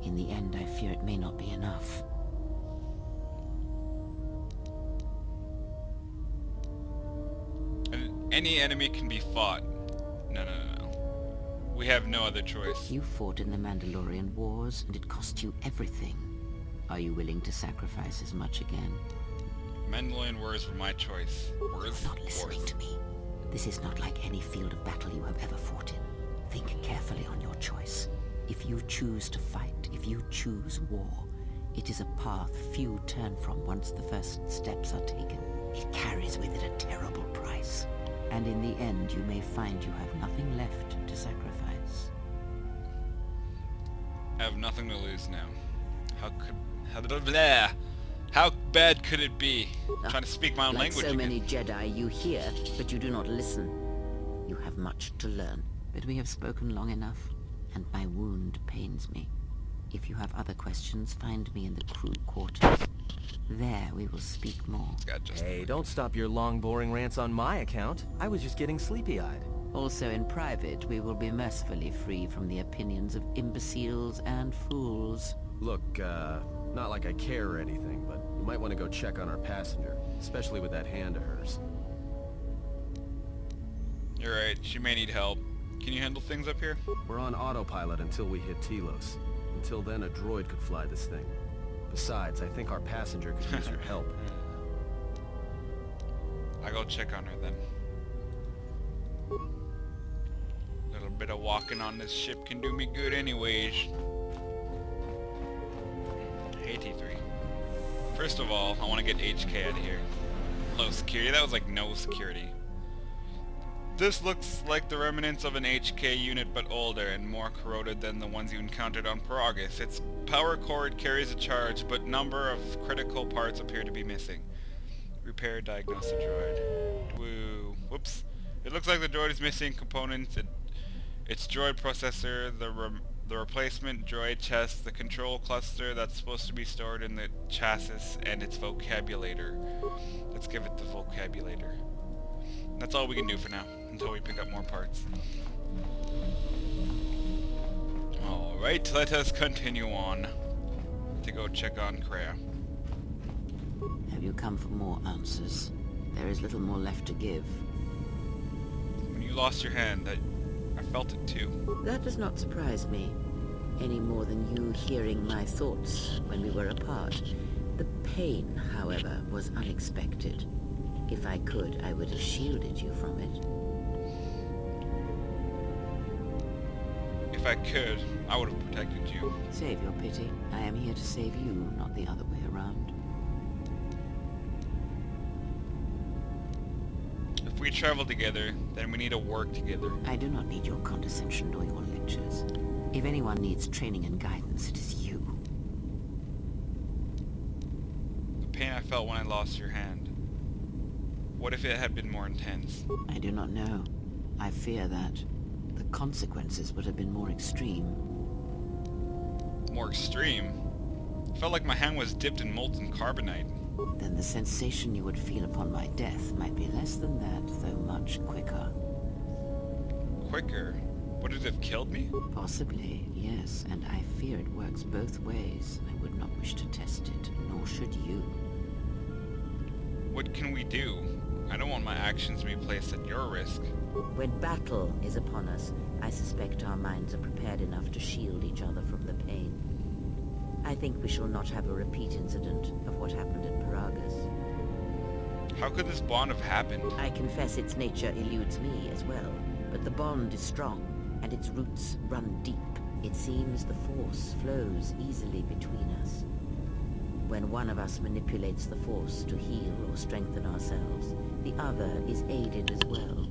In the end, I fear it may not be enough. Any enemy can be fought. No. We have no other choice. You fought in the Mandalorian Wars, and it cost you everything. Are you willing to sacrifice as much again? Mandalorian Wars were my choice. Wars? You're not listening to me. This is not like any field of battle you have ever fought in. Think carefully on your choice. If you choose to fight, if you choose war, it is a path few turn from once the first steps are taken. It carries with it a terrible price. And in the end, you may find you have nothing left to sacrifice. I have nothing to lose now. How bad could it be? I'm trying to speak my own Like language so again. many Jedi, you hear, but you do not listen. You have much to learn, but we have spoken long enough, and my wound pains me. If you have other questions, find me in the crew quarters. There we will speak more. Hey, don't stop your long, boring rants on my account. I was just getting sleepy-eyed. Also in private, we will be mercifully free from the opinions of imbeciles and fools. Look, not like I care or anything, but you might want to go check on our passenger, especially with that hand of hers. You're right, she may need help. Can you handle things up here? We're on autopilot until we hit Telos. Until then, a droid could fly this thing. Besides, I think our passenger could use your help. I'll go check on her then. A little bit of walking on this ship can do me good anyways. Hey T3. First of all, I want to get HK out of here. Low security, that was like no security. This looks like the remnants of an HK unit but older and more corroded than the ones you encountered on Paragus. Its power cord carries a charge, but number of critical parts appear to be missing. Repair, diagnose the droid. Woo. Whoops. It looks like the droid is missing components. Its droid processor, the replacement droid chest, the control cluster that's supposed to be stored in the chassis, and its vocabulator. Let's give it the vocabulator. That's all we can do for now, until we pick up more parts. Alright, let us continue on to go check on Kreia. Have you come for more answers? There is little more left to give. When you lost your hand, I felt it too. That does not surprise me, any more than you hearing my thoughts when we were apart. The pain, however, was unexpected. If I could, I would have shielded you from it. If I could, I would have protected you. Save your pity. I am here to save you, not the other way around. If we travel together, then we need to work together. I do not need your condescension nor your lectures. If anyone needs training and guidance, it is you. The pain I felt when I lost your hand. What if it had been more intense? I do not know. I fear that the consequences would have been more extreme. More extreme? It felt like my hand was dipped in molten carbonite. Then the sensation you would feel upon my death might be less than that, though much quicker. Quicker? Would it have killed me? Possibly, yes, and I fear it works both ways. I would not wish to test it, nor should you. What can we do? I don't want my actions to be placed at your risk. When battle is upon us, I suspect our minds are prepared enough to shield each other from the pain. I think we shall not have a repeat incident of what happened at Paragus. How could this bond have happened? I confess its nature eludes me as well, but the bond is strong, and its roots run deep. It seems the Force flows easily between us. When one of us manipulates the Force to heal or strengthen ourselves, the other is aided as well.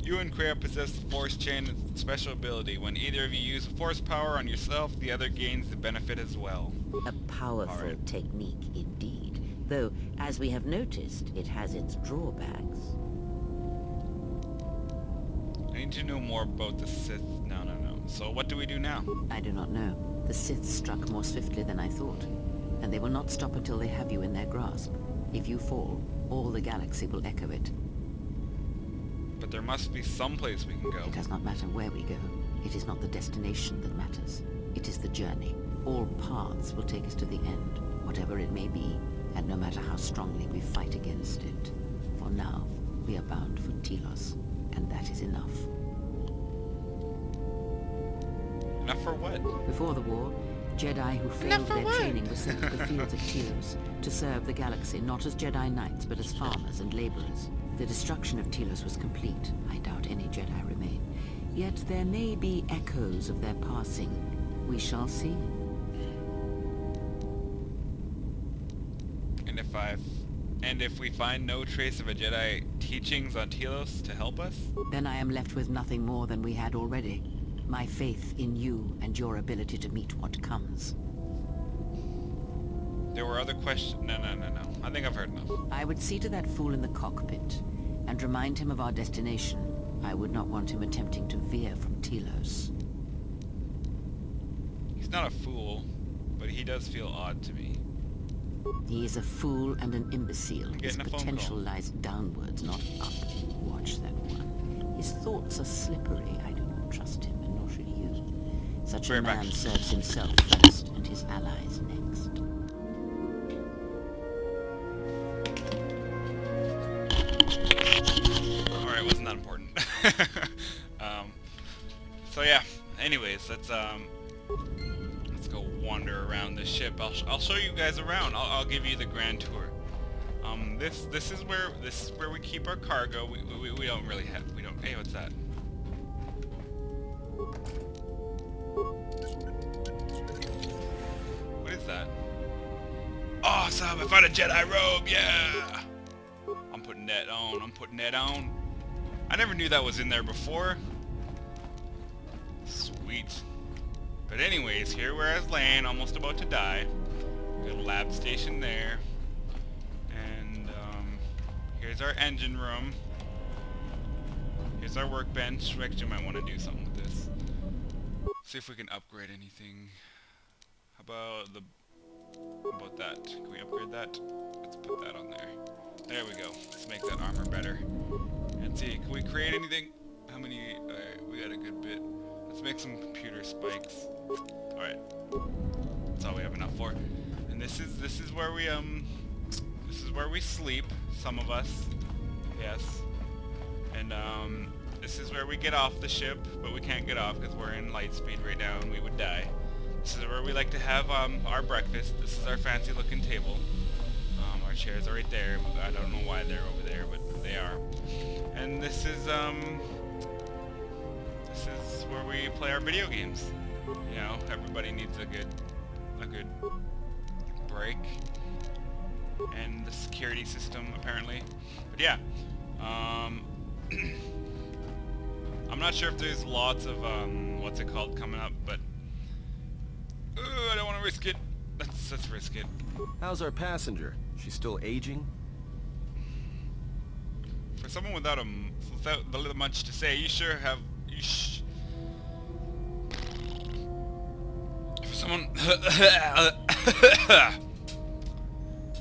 You and Kreia possess the Force Chain special ability. When either of you use Force power on yourself, the other gains the benefit as well. A powerful technique indeed, though, as we have noticed, it has its drawbacks. I need to know more about the Sith. No. So what do we do now? I do not know. The Sith struck more swiftly than I thought, and they will not stop until they have you in their grasp. If you fall, all the galaxy will echo it. But there must be some place we can go. It does not matter where we go. It is not the destination that matters. It journey. All paths will take us to the end, whatever it may be, and no matter how strongly we fight against it. For now, we are bound for Telos, and that is enough. Enough for what? Before the war, Jedi who failed their training were sent to the fields of Telos to serve the galaxy, not as Jedi Knights, but as farmers and laborers. The destruction of Telos was complete. I doubt any Jedi remain. Yet there may be echoes of their passing. We shall see. And if we find no trace of a Jedi teachings on Telos to help us? Then I am left with nothing more than we had already. My faith in you and your ability to meet what comes. There were other questions. No. I think I've heard enough. I would see to that fool in the cockpit and remind him of our destination. I would not want him attempting to veer from Telos. He's not a fool, but he does feel odd to me. He is a fool and an imbecile. His getting a phone potential call. lies downwards, not up. Watch that one. His thoughts are slippery. I do not trust him, and nor should you. Such a Right back. man serves himself first and his allies next. Alright, wasn't that important. So yeah, anyways, let's go wander around the ship. I'll show you guys around. I'll give you the grand tour. This is where we keep our cargo. We don't really have hey, what's that? What is that? Awesome! I found a Jedi robe, yeah! I'm putting that on. I never knew that was in there before. Sweet. But anyways, here we're at land, almost about to die. Got a lab station there. And here's our engine room. Here's our workbench. We actually might want to do something with this. See if we can upgrade anything. How about that? Can we upgrade that? Let's put that on there. There we go. Let's make that armor better. Let's see, can we create anything? How many? Alright, we got a good bit. Let's make some computer spikes. Alright. That's all we have enough for. And this is where we sleep, some of us. Yes. And this is where we get off the ship, but we can't get off because we're in light speed right now and we would die. This is where we like to have our breakfast. This is our fancy looking table. Our chairs are right there. I don't know why they're over there, but they are. And this is where we play our video games. You know, everybody needs a good break. And the security system, apparently. But yeah, I'm not sure if there's lots of what's it called coming up, but I don't want to risk it. Let's risk it. How's our passenger? She's still aging? For someone without much to say, you sure have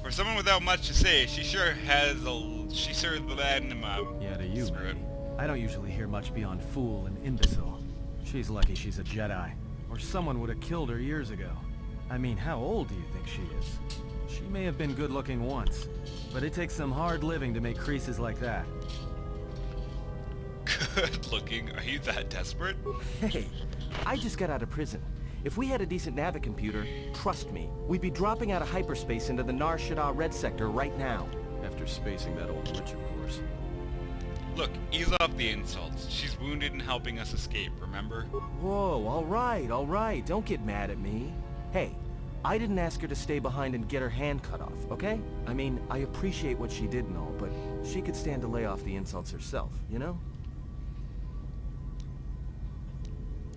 For someone without much to say, she sure has Yeah, to you, screw it. maybe. I don't usually hear much beyond fool and imbecile. She's lucky she's a Jedi, or someone would have killed her years ago. I mean, how old do you think she is? She may have been good-looking once, but it takes some hard living to make creases like that. Good looking? Are you that desperate? Hey, I just got out of prison. If we had a decent navicomputer, trust me, we'd be dropping out of hyperspace into the Nar Shaddaa Red Sector right now. After spacing that old witch, of course. Look, ease off the insults. She's wounded and helping us escape, remember? Whoa, all right, don't get mad at me. Hey, I didn't ask her to stay behind and get her hand cut off, okay? I mean, I appreciate what she did and all, but she could stand to lay off the insults herself, you know?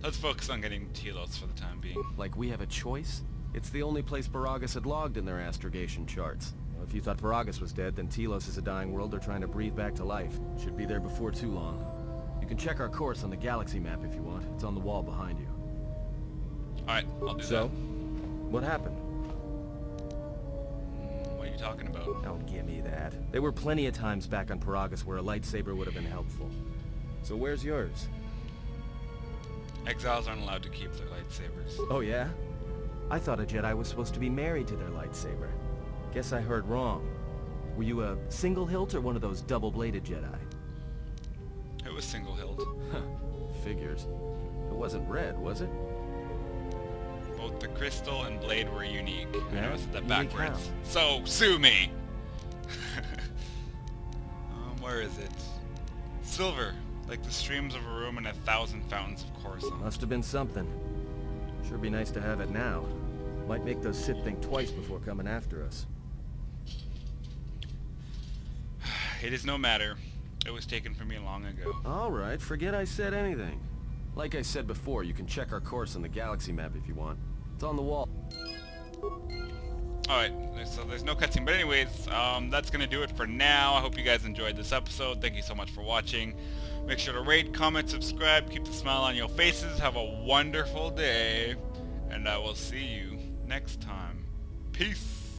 Let's focus on getting Telos for the time being. Like we have a choice? It's the only place Paragus had logged in their astrogation charts. Well, if you thought Paragus was dead, then Telos is a dying world they're trying to breathe back to life. Should be there before too long. You can check our course on the galaxy map if you want. It's on the wall behind you. Alright, I'll do So? that. What happened? What are you talking about? Don't give me that. There were plenty of times back on Paragus where a lightsaber would have been helpful. So where's yours? Exiles aren't allowed to keep their lightsabers. Oh yeah? I thought a Jedi was supposed to be married to their lightsaber. Guess I heard wrong. Were you a single hilt or one of those double-bladed Jedi? It was single-hilt. Figures. It wasn't red, was it? Both the crystal and blade were unique. I Yeah? noticed that Unique backwards. So, sue me! Where is it? Silver, like the streams of a room in 1,000 fountains of Coruscant. Must have been something. Sure be nice to have it now. Might make those Sith think twice before coming after us. It is no matter. It was taken from me long ago. Alright, forget I said anything. Like I said before, you can check our course on the galaxy map if you want. It's on the wall. Alright, so there's no cutscene. But anyways, that's going to do it for now. I hope you guys enjoyed this episode. Thank you so much for watching. Make sure to rate, comment, subscribe, keep the smile on your faces. Have a wonderful day. And I will see you next time. Peace.